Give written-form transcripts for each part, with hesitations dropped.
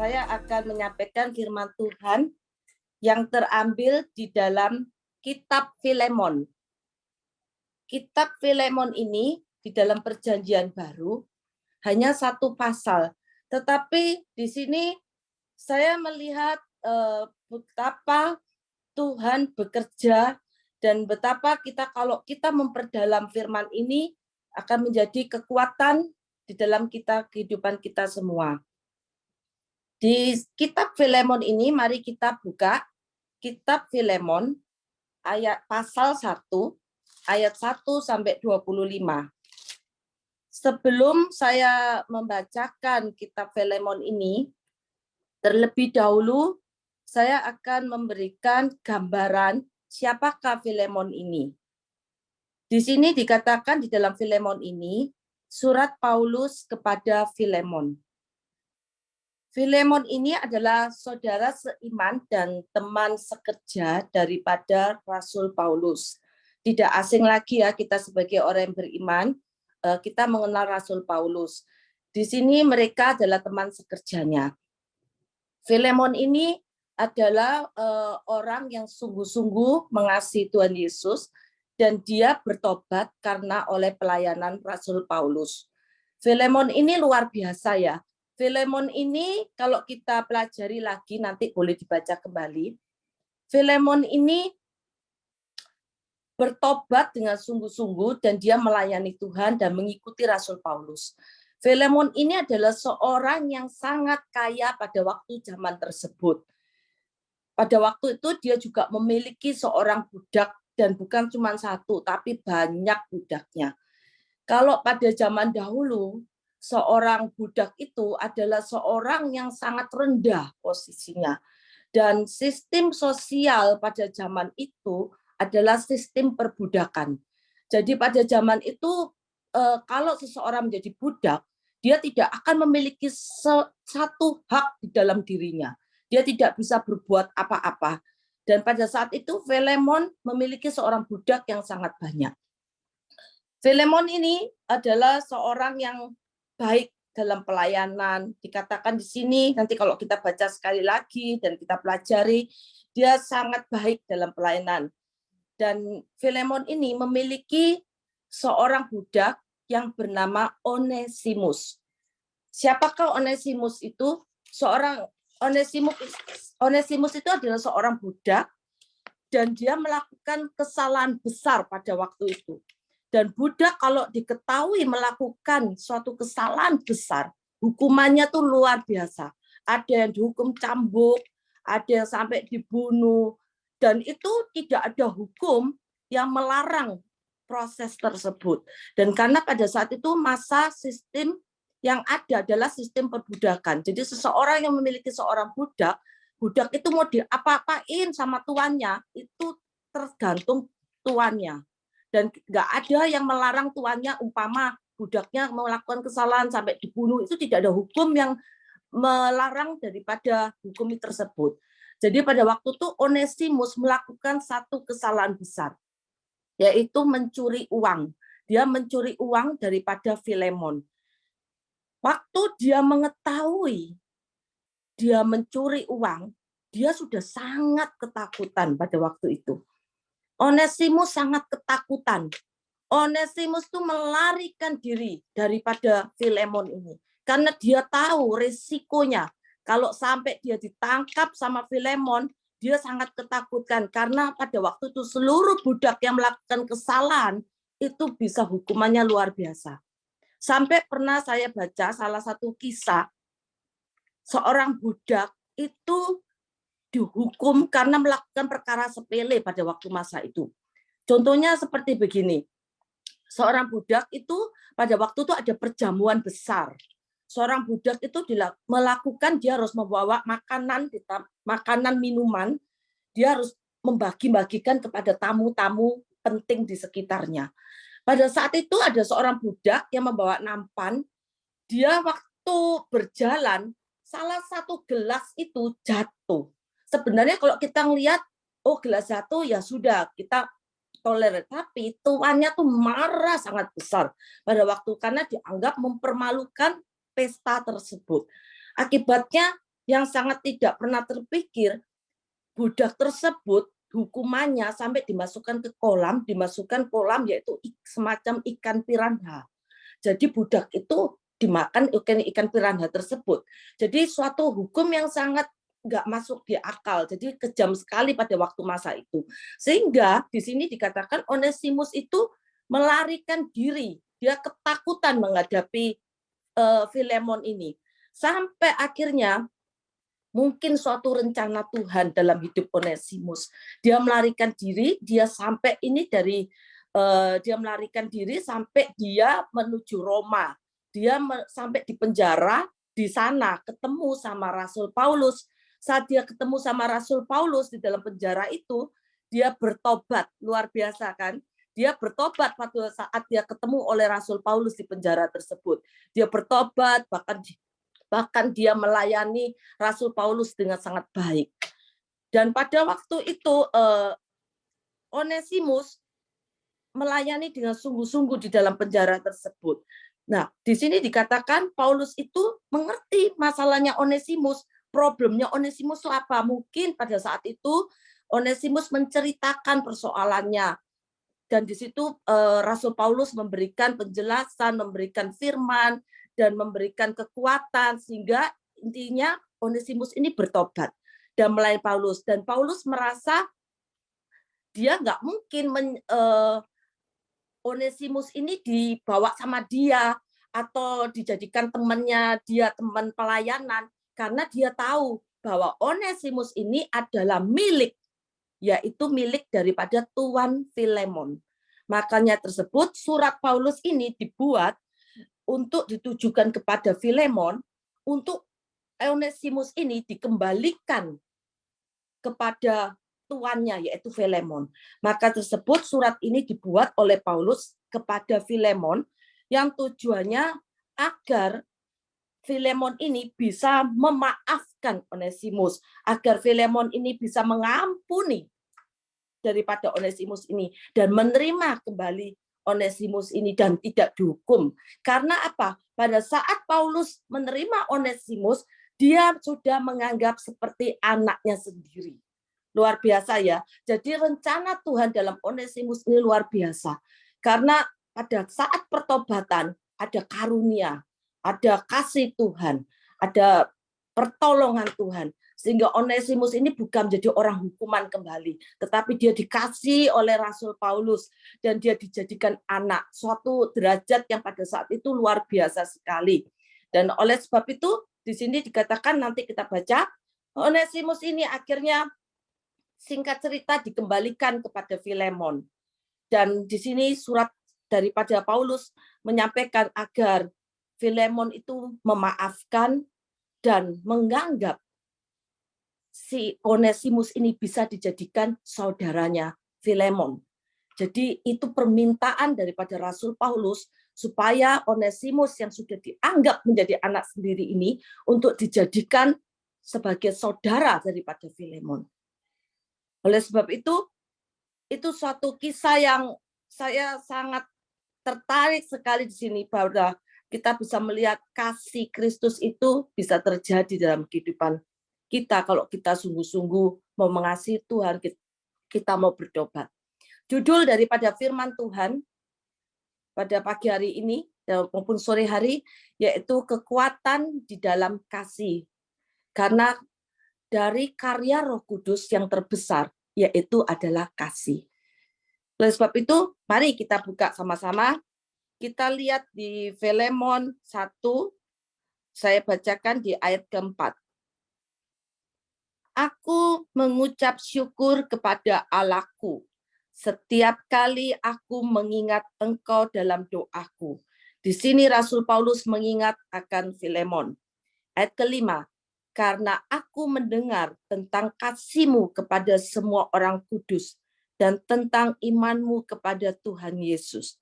saya akan menyampaikan firman Tuhan yang terambil di dalam Kitab Filemon. Kitab Filemon ini di dalam Perjanjian Baru hanya satu pasal, tetapi di sini saya melihat betapa Tuhan bekerja dan betapa kalau kita memperdalam firman ini akan menjadi kekuatan di dalam kehidupan kita semua. Di kitab Filemon ini mari kita buka kitab Filemon ayat pasal 1 ayat 1 sampai 25. Sebelum saya membacakan kitab Filemon ini, terlebih dahulu saya akan memberikan gambaran siapakah Filemon ini. Di sini dikatakan di dalam Filemon ini surat Paulus kepada Filemon. Filemon ini adalah saudara seiman dan teman sekerja daripada Rasul Paulus. Tidak asing lagi ya kita sebagai orang yang beriman, kita mengenal Rasul Paulus. Di sini mereka adalah teman sekerjanya. Filemon ini adalah orang yang sungguh-sungguh mengasihi Tuhan Yesus dan dia bertobat karena oleh pelayanan Rasul Paulus. Filemon ini luar biasa ya. Filemon ini kalau kita pelajari lagi nanti boleh dibaca kembali. Filemon ini bertobat dengan sungguh-sungguh dan dia melayani Tuhan dan mengikuti Rasul Paulus. Filemon ini adalah seorang yang sangat kaya pada waktu zaman tersebut. Pada waktu itu dia juga memiliki seorang budak dan bukan cuma satu tapi banyak budaknya. Kalau pada zaman dahulu seorang budak itu adalah seorang yang sangat rendah posisinya. Dan sistem sosial pada zaman itu adalah sistem perbudakan. Jadi pada zaman itu kalau seseorang menjadi budak, dia tidak akan memiliki satu hak di dalam dirinya. Dia tidak bisa berbuat apa-apa. Dan pada saat itu Filemon memiliki seorang budak yang sangat banyak. Filemon ini adalah seorang yang baik dalam pelayanan. Dikatakan di sini, nanti kalau kita baca sekali lagi dan kita pelajari, dia sangat baik dalam pelayanan. Dan Filemon ini memiliki seorang budak yang bernama Onesimus. Siapakah Onesimus itu? Onesimus itu adalah seorang budak dan dia melakukan kesalahan besar pada waktu itu. Dan budak kalau diketahui melakukan suatu kesalahan besar, hukumannya tuh luar biasa. Ada yang dihukum cambuk, ada yang sampai dibunuh, dan itu tidak ada hukum yang melarang proses tersebut. Dan karena pada saat itu masa sistem yang ada adalah sistem perbudakan. Jadi seseorang yang memiliki seorang budak, budak itu mau diapa-apain sama tuannya, itu tergantung tuannya. Dan nggak ada yang melarang tuannya, umpama budaknya melakukan kesalahan sampai dibunuh, itu tidak ada hukum yang melarang daripada hukum tersebut. Jadi pada waktu itu Onesimus melakukan satu kesalahan besar, yaitu mencuri uang. Dia mencuri uang daripada Filemon. Waktu dia mengetahui dia mencuri uang, dia sudah sangat ketakutan pada waktu itu. Onesimus sangat ketakutan. Onesimus itu melarikan diri daripada Filemon ini. Karena dia tahu risikonya. Kalau sampai dia ditangkap sama Filemon, dia sangat ketakutan. Karena pada waktu itu seluruh budak yang melakukan kesalahan, itu bisa hukumannya luar biasa. Sampai pernah saya baca salah satu kisah, seorang budak itu dihukum karena melakukan perkara sepele pada waktu masa itu. Contohnya seperti begini, seorang budak itu pada waktu itu ada perjamuan besar. Seorang budak itu melakukan, dia harus membawa makanan, minuman, dia harus membagi-bagikan kepada tamu-tamu penting di sekitarnya. Pada saat itu ada seorang budak yang membawa nampan, dia waktu berjalan, salah satu gelas itu jatuh. Sebenarnya kalau kita ngelihat, oh gelas jatuh ya sudah, kita toleran. Tapi tuannya tuh marah sangat besar pada waktu karena dianggap mempermalukan pesta tersebut. Akibatnya yang sangat tidak pernah terpikir, budak tersebut hukumannya sampai dimasukkan kolam yaitu semacam ikan piranha. Jadi budak itu dimakan ikan piranha tersebut. Jadi suatu hukum yang sangat nggak masuk di akal. Jadi kejam sekali pada waktu masa itu. Sehingga di sini dikatakan Onesimus itu melarikan diri. Dia ketakutan menghadapi Filemon ini. Sampai akhirnya mungkin suatu rencana Tuhan dalam hidup Onesimus. Dia melarikan diri, dia melarikan diri sampai dia menuju Roma. Dia sampai di penjara, di sana ketemu sama Rasul Paulus. Saat dia ketemu sama Rasul Paulus di dalam penjara itu, dia bertobat, luar biasa kan? Dia bertobat pada saat dia ketemu oleh Rasul Paulus di penjara tersebut. Dia bertobat, bahkan dia melayani Rasul Paulus dengan sangat baik. Dan pada waktu itu Onesimus melayani dengan sungguh-sungguh di dalam penjara tersebut. Nah, di sini dikatakan Paulus itu mengerti masalahnya Onesimus, problemnya Onesimus itu apa? Mungkin pada saat itu Onesimus menceritakan persoalannya. Dan di situ Rasul Paulus memberikan penjelasan, memberikan firman, dan memberikan kekuatan, sehingga intinya Onesimus ini bertobat dan melayani Paulus. Dan Paulus merasa dia nggak mungkin Onesimus ini dibawa sama dia atau dijadikan temannya dia, teman pelayanan, karena dia tahu bahwa Onesimus ini adalah milik, yaitu milik daripada Tuan Filemon. Makanya tersebut surat Paulus ini dibuat untuk ditujukan kepada Filemon, untuk Onesimus ini dikembalikan kepada tuannya, yaitu Filemon. Maka tersebut surat ini dibuat oleh Paulus kepada Filemon, yang tujuannya agar Filemon ini bisa memaafkan Onesimus, agar Filemon ini bisa mengampuni daripada Onesimus ini dan menerima kembali Onesimus ini dan tidak dihukum. Karena apa? Pada saat Paulus menerima Onesimus, dia sudah menganggap seperti anaknya sendiri. Luar biasa ya. Jadi rencana Tuhan dalam Onesimus ini luar biasa. Karena pada saat pertobatan ada karunia, ada kasih Tuhan, ada pertolongan Tuhan. Sehingga Onesimus ini bukan menjadi orang hukuman kembali, tetapi dia dikasih oleh Rasul Paulus dan dia dijadikan anak, suatu derajat yang pada saat itu luar biasa sekali. Dan oleh sebab itu di sini dikatakan, nanti kita baca, Onesimus ini akhirnya singkat cerita dikembalikan kepada Filemon. Dan di sini surat daripada Paulus menyampaikan agar Filemon itu memaafkan dan menganggap si Onesimus ini bisa dijadikan saudaranya Filemon. Jadi itu permintaan daripada Rasul Paulus supaya Onesimus yang sudah dianggap menjadi anak sendiri ini untuk dijadikan sebagai saudara daripada Filemon. Oleh sebab itu suatu kisah yang saya sangat tertarik sekali di sini, bahwa kita bisa melihat kasih Kristus itu bisa terjadi dalam kehidupan kita kalau kita sungguh-sungguh mau mengasihi Tuhan, kita mau bertobat. Judul daripada firman Tuhan pada pagi hari ini maupun sore hari yaitu kekuatan di dalam kasih. Karena dari karya Roh Kudus yang terbesar yaitu adalah kasih. Oleh sebab itu, mari kita buka sama-sama. Kita lihat di Filemon 1, saya bacakan di ayat keempat. Aku mengucap syukur kepada Allahku setiap kali aku mengingat engkau dalam doaku. Di sini Rasul Paulus mengingat akan Filemon. Ayat kelima, karena aku mendengar tentang kasih-Mu kepada semua orang kudus dan tentang iman-Mu kepada Tuhan Yesus.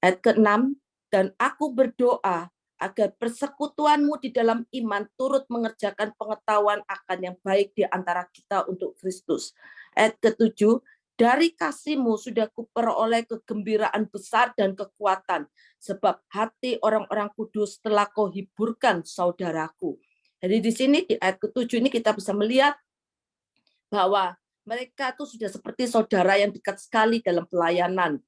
Ayat ke-6, dan aku berdoa agar persekutuan-Mu di dalam iman turut mengerjakan pengetahuan akan yang baik di antara kita untuk Kristus. Ayat ke-7, dari kasih-Mu sudah kuperoleh kegembiraan besar dan kekuatan, sebab hati orang-orang kudus telah Kau hiburkan, saudaraku. Jadi di sini di ayat ke-7 ini kita bisa melihat bahwa mereka itu sudah seperti saudara yang dekat sekali dalam pelayanan.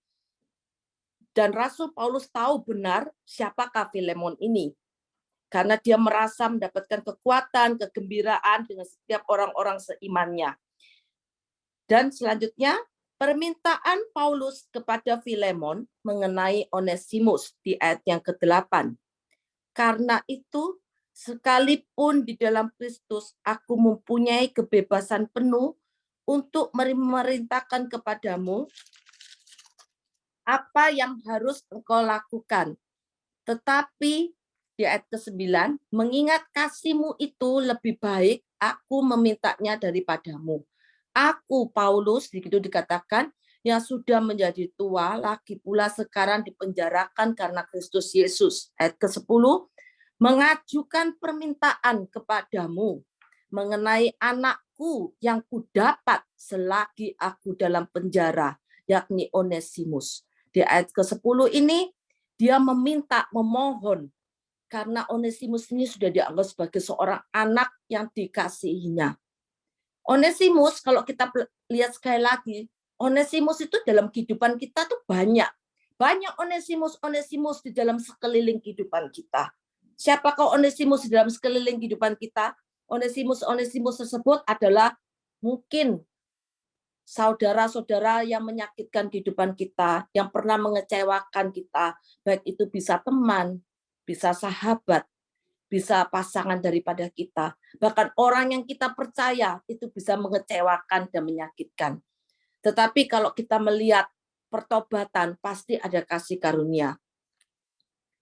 Dan Rasul Paulus tahu benar siapakah Filemon ini. Karena dia merasa mendapatkan kekuatan, kegembiraan dengan setiap orang-orang seimannya. Dan selanjutnya, permintaan Paulus kepada Filemon mengenai Onesimus di ayat yang ke-8. Karena itu, sekalipun di dalam Kristus aku mempunyai kebebasan penuh untuk memerintahkan kepadamu apa yang harus engkau lakukan. Tetapi di ayat ke-9, mengingat kasihmu itu lebih baik, aku memintanya daripadamu. Aku, Paulus, begitu dikatakan, yang sudah menjadi tua, lagi pula sekarang dipenjarakan karena Kristus Yesus. Ayat ke-10, mengajukan permintaan kepadamu mengenai anakku yang kudapat selagi aku dalam penjara, yakni Onesimus. Di ayat ke-10 ini, dia meminta, memohon, karena Onesimus ini sudah dianggap sebagai seorang anak yang dikasihinya. Onesimus, kalau kita lihat sekali lagi, Onesimus itu dalam kehidupan kita tuh banyak. Banyak Onesimus di dalam sekeliling kehidupan kita. Siapakah Onesimus di dalam sekeliling kehidupan kita? Onesimus tersebut adalah mungkin saudara-saudara yang menyakitkan kehidupan kita, yang pernah mengecewakan kita, baik itu bisa teman, bisa sahabat, bisa pasangan daripada kita. Bahkan orang yang kita percaya itu bisa mengecewakan dan menyakitkan. Tetapi kalau kita melihat pertobatan, pasti ada kasih karunia.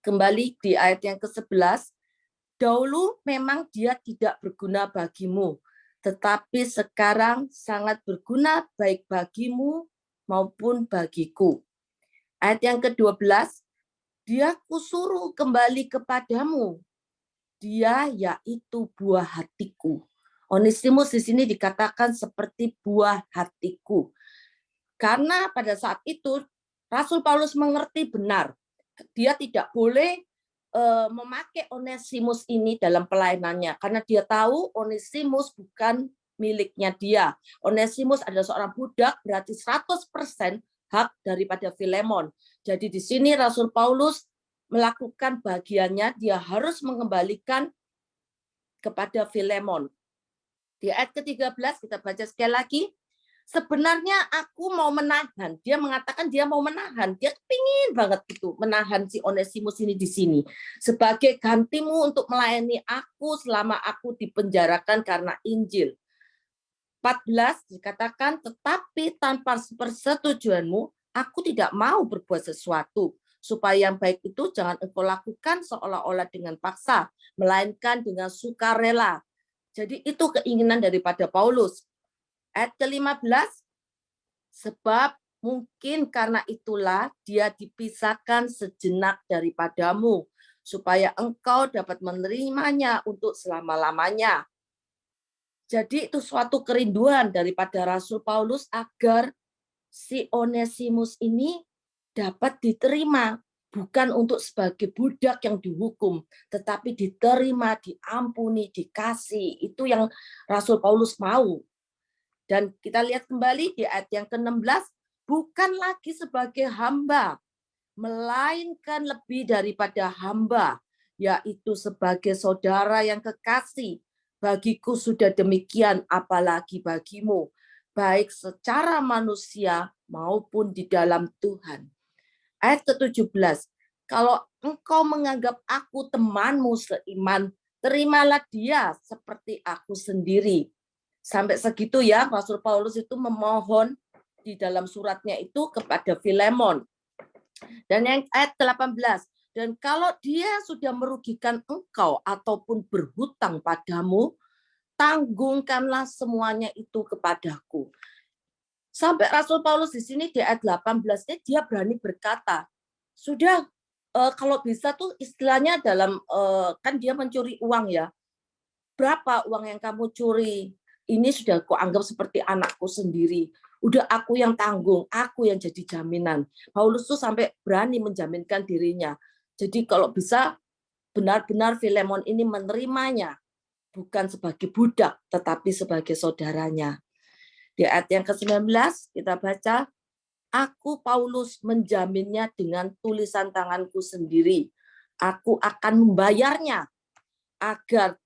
Kembali di ayat yang ke-11, dahulu memang dia tidak berguna bagimu, tetapi sekarang sangat berguna baik bagimu maupun bagiku. Ayat yang ke-12, dia kusuruh kembali kepadamu. Dia yaitu buah hatiku. Onesimus di sini dikatakan seperti buah hatiku. Karena pada saat itu Rasul Paulus mengerti benar, dia tidak boleh memakai Onesimus ini dalam pelayanannya. Karena dia tahu Onesimus bukan miliknya dia. Onesimus adalah seorang budak, berarti 100% hak daripada Filemon. Jadi di sini Rasul Paulus melakukan bagiannya, dia harus mengembalikan kepada Filemon. Di ayat ke-13 kita baca sekali lagi. Sebenarnya aku mau menahan. Dia mengatakan dia mau menahan. Dia kepingin banget itu menahan si Onesimus ini di sini. Sebagai gantimu untuk melayani aku selama aku dipenjarakan karena Injil. 14 dikatakan, tetapi tanpa persetujuanmu, aku tidak mau berbuat sesuatu. Supaya yang baik itu jangan engkau lakukan seolah-olah dengan paksa, melainkan dengan sukarela. Jadi itu keinginan daripada Paulus. Ayat ke-15, sebab mungkin karena itulah dia dipisahkan sejenak daripadamu, supaya engkau dapat menerimanya untuk selama-lamanya. Jadi itu suatu kerinduan daripada Rasul Paulus agar si Onesimus ini dapat diterima, bukan untuk sebagai budak yang dihukum, tetapi diterima, diampuni, dikasih. Itu yang Rasul Paulus mau. Dan kita lihat kembali di ayat yang ke-16, bukan lagi sebagai hamba, melainkan lebih daripada hamba, yaitu sebagai saudara yang kekasih. Bagiku sudah demikian, apalagi bagimu, baik secara manusia maupun di dalam Tuhan. Ayat ke-17, kalau engkau menganggap aku temanmu seiman, terimalah dia seperti aku sendiri. Sampai segitu ya, Rasul Paulus itu memohon di dalam suratnya itu kepada Filemon. Dan yang ayat ke-18, dan kalau dia sudah merugikan engkau ataupun berhutang padamu, tanggungkanlah semuanya itu kepadaku. Sampai Rasul Paulus di sini di ayat 18-nya dia berani berkata, sudah kalau bisa tuh istilahnya dalam kan dia mencuri uang ya. Berapa uang yang kamu curi? Ini sudah aku anggap seperti anakku sendiri. Udah aku yang tanggung, aku yang jadi jaminan. Paulus tuh sampai berani menjaminkan dirinya. Jadi kalau bisa benar-benar Filemon ini menerimanya. bukan sebagai budak, tetapi sebagai saudaranya. Di ayat yang ke-19 kita baca, aku Paulus menjaminnya dengan tulisan tanganku sendiri. Aku akan membayarnya agar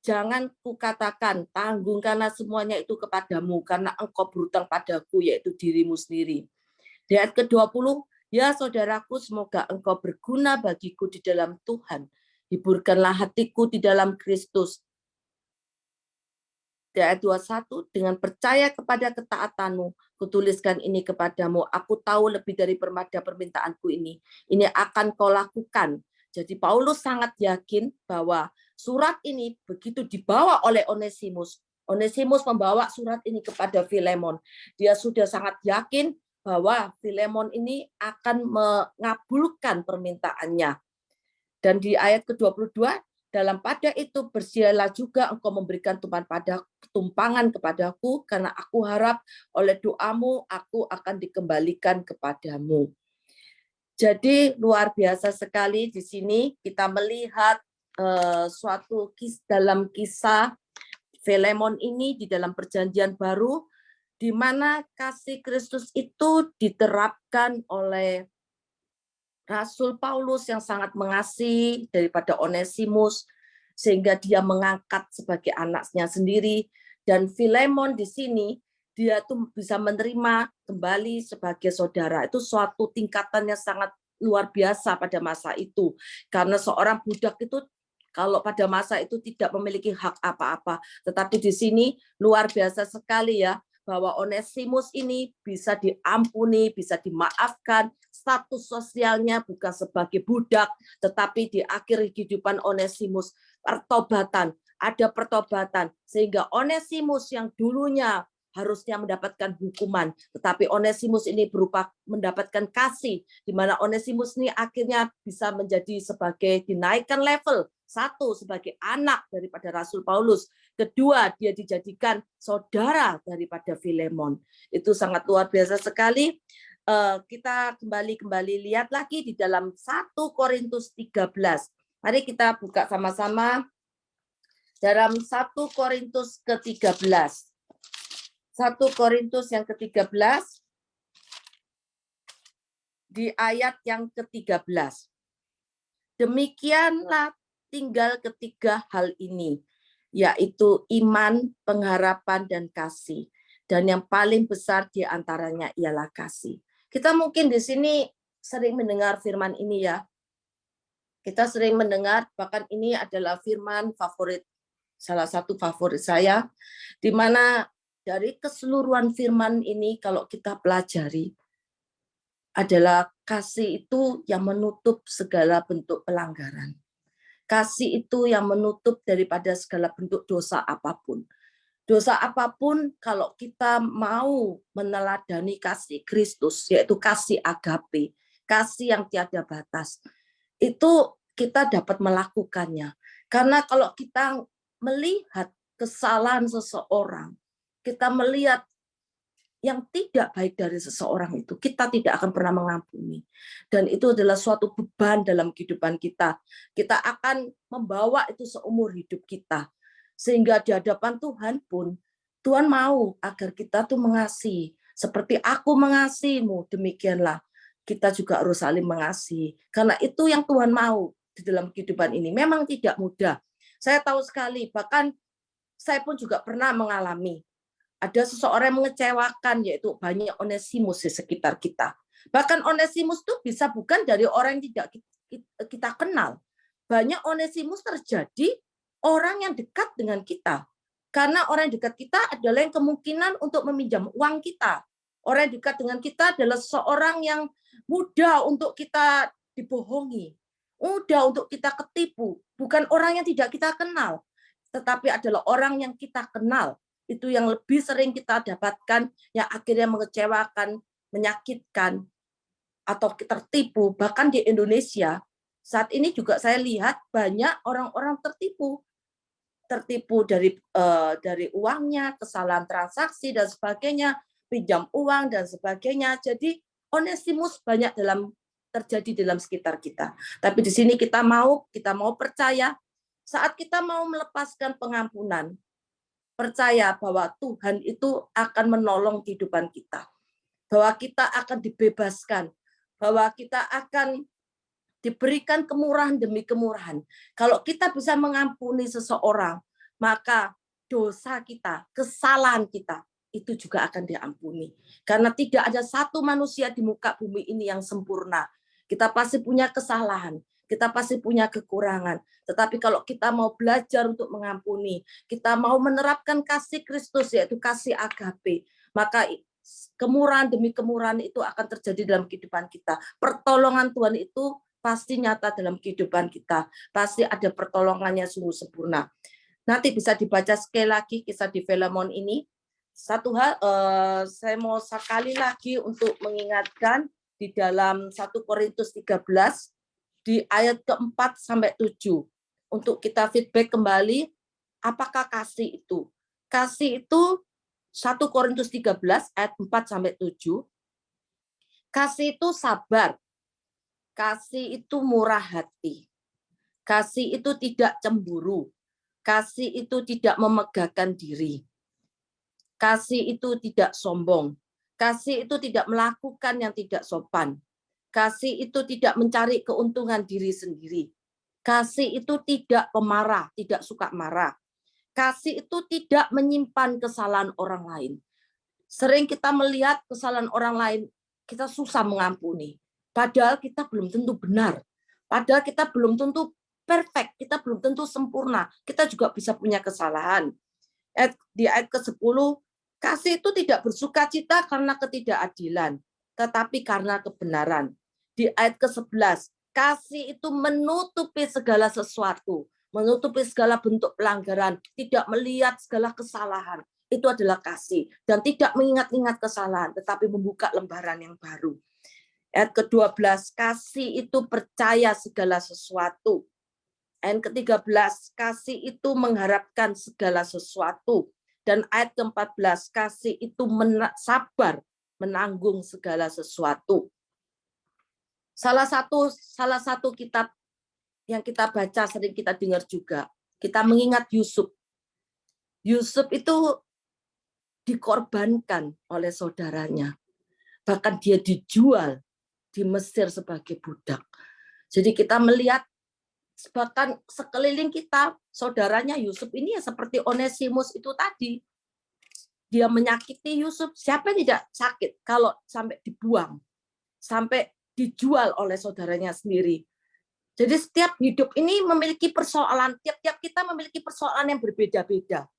jangan kukatakan tanggungkanlah semuanya itu kepadamu karena engkau berutang padaku, yaitu dirimu sendiri. Di ayat ke-20, ya saudaraku, semoga engkau berguna bagiku di dalam Tuhan. Hiburkanlah hatiku di dalam Kristus. Di ayat 21, dengan percaya kepada ketaatanmu, kutuliskan ini kepadamu. Aku tahu lebih dari permintaanku ini. Ini akan kau lakukan. Jadi Paulus sangat yakin bahwa surat ini begitu dibawa oleh Onesimus. Onesimus membawa surat ini kepada Filemon. Dia sudah sangat yakin bahwa Filemon ini akan mengabulkan permintaannya. Dan di ayat ke-22, dalam pada itu bersialah juga engkau memberikan tumpangan kepadaku, karena aku harap oleh doamu aku akan dikembalikan kepadamu. Jadi luar biasa sekali di sini kita melihat suatu dalam kisah Filemon ini di dalam perjanjian baru, di mana kasih Kristus itu diterapkan oleh Rasul Paulus yang sangat mengasihi daripada Onesimus, sehingga dia mengangkat sebagai anaknya sendiri. Dan Filemon di sini, dia tuh bisa menerima kembali sebagai saudara. Itu suatu tingkatan yang sangat luar biasa pada masa itu. Karena seorang budak itu kalau pada masa itu tidak memiliki hak apa-apa. Tetapi di sini luar biasa sekali ya, bahwa Onesimus ini bisa diampuni, bisa dimaafkan, status sosialnya bukan sebagai budak, tetapi di akhir kehidupan Onesimus ada pertobatan, sehingga Onesimus yang dulunya harusnya mendapatkan hukuman, tetapi Onesimus ini berupa mendapatkan kasih, di mana Onesimus ini akhirnya bisa menjadi sebagai dinaikkan level, satu sebagai anak daripada Rasul Paulus, kedua dia dijadikan saudara daripada Filemon. Itu sangat luar biasa sekali. Kita kembali lihat lagi di dalam 1 Korintus 13. Mari kita buka sama-sama dalam 1 Korintus ke-13. 1 Korintus yang ke-13 di ayat yang ke-13. Demikianlah tinggal ketiga hal ini, yaitu iman, pengharapan, dan kasih. Dan yang paling besar di antaranya ialah kasih. Kita mungkin di sini sering mendengar firman ini ya. Kita sering mendengar, bahkan ini adalah firman favorit, salah satu favorit saya, di mana dari keseluruhan firman ini kalau kita pelajari, adalah kasih itu yang menutup segala bentuk pelanggaran. Kasih itu yang menutup daripada segala bentuk dosa apapun. Dosa apapun kalau kita mau meneladani kasih Kristus, yaitu kasih agape, kasih yang tiada batas, itu kita dapat melakukannya. Karena kalau kita melihat kesalahan seseorang, kita melihat yang tidak baik dari seseorang itu, kita tidak akan pernah mengampuni. Dan itu adalah suatu beban dalam kehidupan kita. Kita akan membawa itu seumur hidup kita. Sehingga di hadapan Tuhan pun, Tuhan mau agar kita tuh mengasihi. Seperti aku mengasihimu, demikianlah kita juga harus saling mengasihi. Karena itu yang Tuhan mau di dalam kehidupan ini. Memang tidak mudah. Saya tahu sekali, bahkan saya pun juga pernah mengalami ada seseorang yang mengecewakan, yaitu banyak Onesimus di sekitar kita. Bahkan Onesimus itu bisa bukan dari orang yang tidak kita kenal. Banyak Onesimus terjadi orang yang dekat dengan kita. Karena orang yang dekat kita adalah yang kemungkinan untuk meminjam uang kita. Orang yang dekat dengan kita adalah seorang yang mudah untuk kita dibohongi. Mudah untuk kita ketipu. Bukan orang yang tidak kita kenal, tetapi adalah orang yang kita kenal. Itu yang lebih sering kita dapatkan, yang akhirnya mengecewakan, menyakitkan, atau tertipu. Bahkan di Indonesia, saat ini juga saya lihat banyak orang-orang tertipu dari uangnya, kesalahan transaksi, dan sebagainya, pinjam uang, dan sebagainya. Jadi Onesimus banyak terjadi dalam sekitar kita. Tapi di sini kita mau percaya, Saat kita mau melepaskan pengampunan, percaya bahwa Tuhan itu akan menolong kehidupan kita. Bahwa kita akan dibebaskan. Bahwa kita akan diberikan kemurahan demi kemurahan. Kalau kita bisa mengampuni seseorang, maka dosa kita, kesalahan kita, itu juga akan diampuni. Karena tidak ada satu manusia di muka bumi ini yang sempurna. Kita pasti punya kesalahan, kita pasti punya kekurangan. Tetapi kalau kita mau belajar untuk mengampuni, kita mau menerapkan kasih Kristus, yaitu kasih agape, maka kemurahan demi kemurahan itu akan terjadi dalam kehidupan kita. Pertolongan Tuhan itu pasti nyata dalam kehidupan kita. Pasti ada pertolongannya sungguh sempurna. Nanti bisa dibaca sekali lagi kisah di Filemon ini. Satu hal, saya mau sekali lagi untuk mengingatkan di dalam 1 Korintus 13, di ayat keempat sampai 7. Untuk kita feedback kembali, apakah kasih itu? Kasih itu 1 Korintus 13, ayat 4 sampai 7. Kasih itu sabar. Kasih itu murah hati. Kasih itu tidak cemburu. Kasih itu tidak memegahkan diri. Kasih itu tidak sombong. Kasih itu tidak melakukan yang tidak sopan. Kasih itu tidak mencari keuntungan diri sendiri. Kasih itu tidak pemarah, tidak suka marah. Kasih itu tidak menyimpan kesalahan orang lain. Sering kita melihat kesalahan orang lain, kita susah mengampuni. Padahal kita belum tentu benar. Padahal kita belum tentu perfect, kita belum tentu sempurna. Kita juga bisa punya kesalahan. Di ayat ke-10, kasih itu tidak bersukacita karena ketidakadilan, tetapi karena kebenaran. Di ayat ke-11, kasih itu menutupi segala sesuatu, menutupi segala bentuk pelanggaran, tidak melihat segala kesalahan. Itu adalah kasih. Dan tidak mengingat-ingat kesalahan, tetapi membuka lembaran yang baru. Ayat ke-12, kasih itu percaya segala sesuatu. Ayat ke-13, kasih itu mengharapkan segala sesuatu. Dan ayat ke-14, kasih itu sabar menanggung segala sesuatu. Salah satu kitab yang kita baca, sering kita dengar juga, kita mengingat Yusuf. Yusuf itu dikorbankan oleh saudaranya. Bahkan dia dijual di Mesir sebagai budak. Jadi kita melihat bahkan sekeliling kita, saudaranya Yusuf ini ya seperti Onesimus itu tadi. Dia menyakiti Yusuf. Siapa yang tidak sakit kalau sampai dibuang, sampai dijual oleh saudaranya sendiri. Jadi setiap hidup ini memiliki persoalan, tiap-tiap kita memiliki persoalan yang berbeda-beda.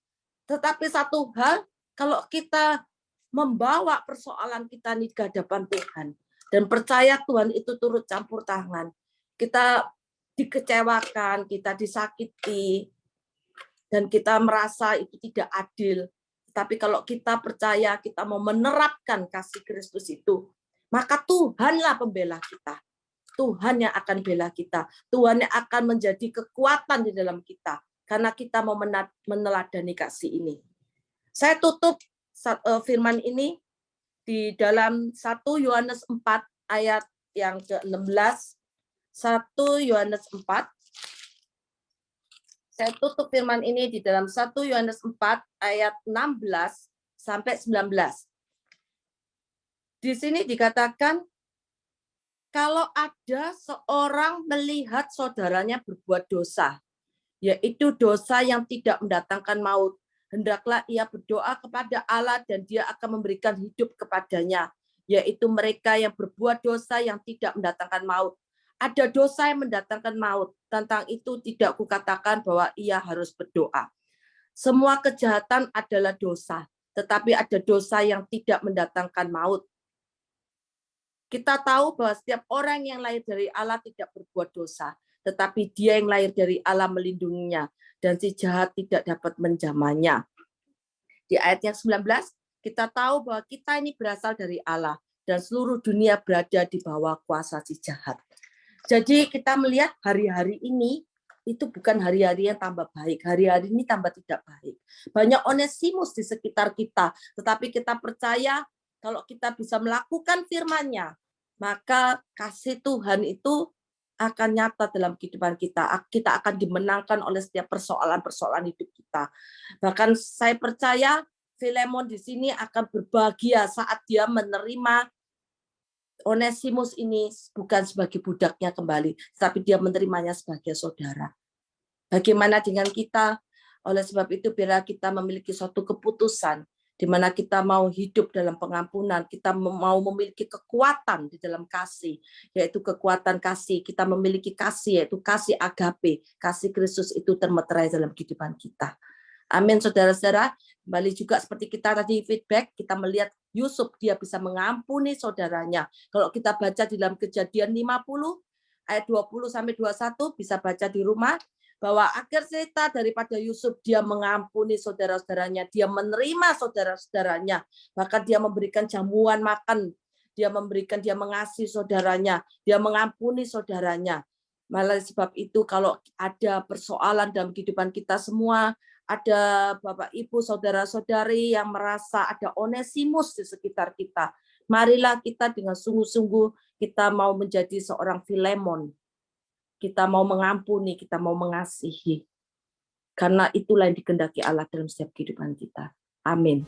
Tetapi satu hal, kalau kita membawa persoalan kita di hadapan Tuhan, dan percaya Tuhan itu turut campur tangan, kita dikecewakan, kita disakiti, dan kita merasa itu tidak adil. Tapi kalau kita percaya, kita mau menerapkan kasih Kristus itu, maka Tuhanlah pembela kita. Tuhan yang akan bela kita. Tuhan yang akan menjadi kekuatan di dalam kita. Karena kita mau meneladani kasih ini. Saya tutup firman ini di dalam 1 Yohanes 4 ayat yang ke-16. 1 Yohanes 4. Saya tutup firman ini di dalam 1 Yohanes 4 ayat 16 sampai 19. Di sini dikatakan, kalau ada seorang melihat saudaranya berbuat dosa, yaitu dosa yang tidak mendatangkan maut, hendaklah ia berdoa kepada Allah dan dia akan memberikan hidup kepadanya, yaitu mereka yang berbuat dosa yang tidak mendatangkan maut. Ada dosa yang mendatangkan maut, tentang itu tidak kukatakan bahwa ia harus berdoa. Semua kejahatan adalah dosa, tetapi ada dosa yang tidak mendatangkan maut. Kita tahu bahwa setiap orang yang lahir dari Allah tidak berbuat dosa, tetapi dia yang lahir dari Allah melindunginya, dan si jahat tidak dapat menjamahnya. Di ayat yang 19, kita tahu bahwa kita ini berasal dari Allah, dan seluruh dunia berada di bawah kuasa si jahat. Jadi kita melihat hari-hari ini, itu bukan hari-hari yang tambah baik, hari-hari ini tambah tidak baik. Banyak Onesimus di sekitar kita, tetapi kita percaya kalau kita bisa melakukan firman-Nya, maka kasih Tuhan itu akan nyata dalam kehidupan kita. Kita akan dimenangkan oleh setiap persoalan-persoalan hidup kita. Bahkan saya percaya Filemon di sini akan berbahagia saat dia menerima Onesimus ini bukan sebagai budaknya kembali, tapi dia menerimanya sebagai saudara. Bagaimana dengan kita? Oleh sebab itu, bila kita memiliki suatu keputusan, di mana kita mau hidup dalam pengampunan, kita mau memiliki kekuatan di dalam kasih, yaitu kekuatan kasih. Kita memiliki kasih, yaitu kasih agape, kasih Kristus itu termeterai dalam kehidupan kita. Amin, saudara-saudara. Kembali juga seperti kita tadi feedback, kita melihat Yusuf, dia bisa mengampuni saudaranya. Kalau kita baca di dalam Kejadian 50, ayat 20-21, bisa baca di rumah, bahwa akhir cerita daripada Yusuf, dia mengampuni saudara-saudaranya, dia menerima saudara-saudaranya, bahkan dia memberikan jamuan makan, dia mengasihi saudaranya, dia mengampuni saudaranya. Malah sebab itu kalau ada persoalan dalam kehidupan kita semua, ada Bapak Ibu, saudara-saudari yang merasa ada Onesimus di sekitar kita, marilah kita dengan sungguh-sungguh kita mau menjadi seorang Filemon. Kita mau mengampuni, kita mau mengasihi. Karena itulah yang dikehendaki Allah dalam setiap kehidupan kita. Amin.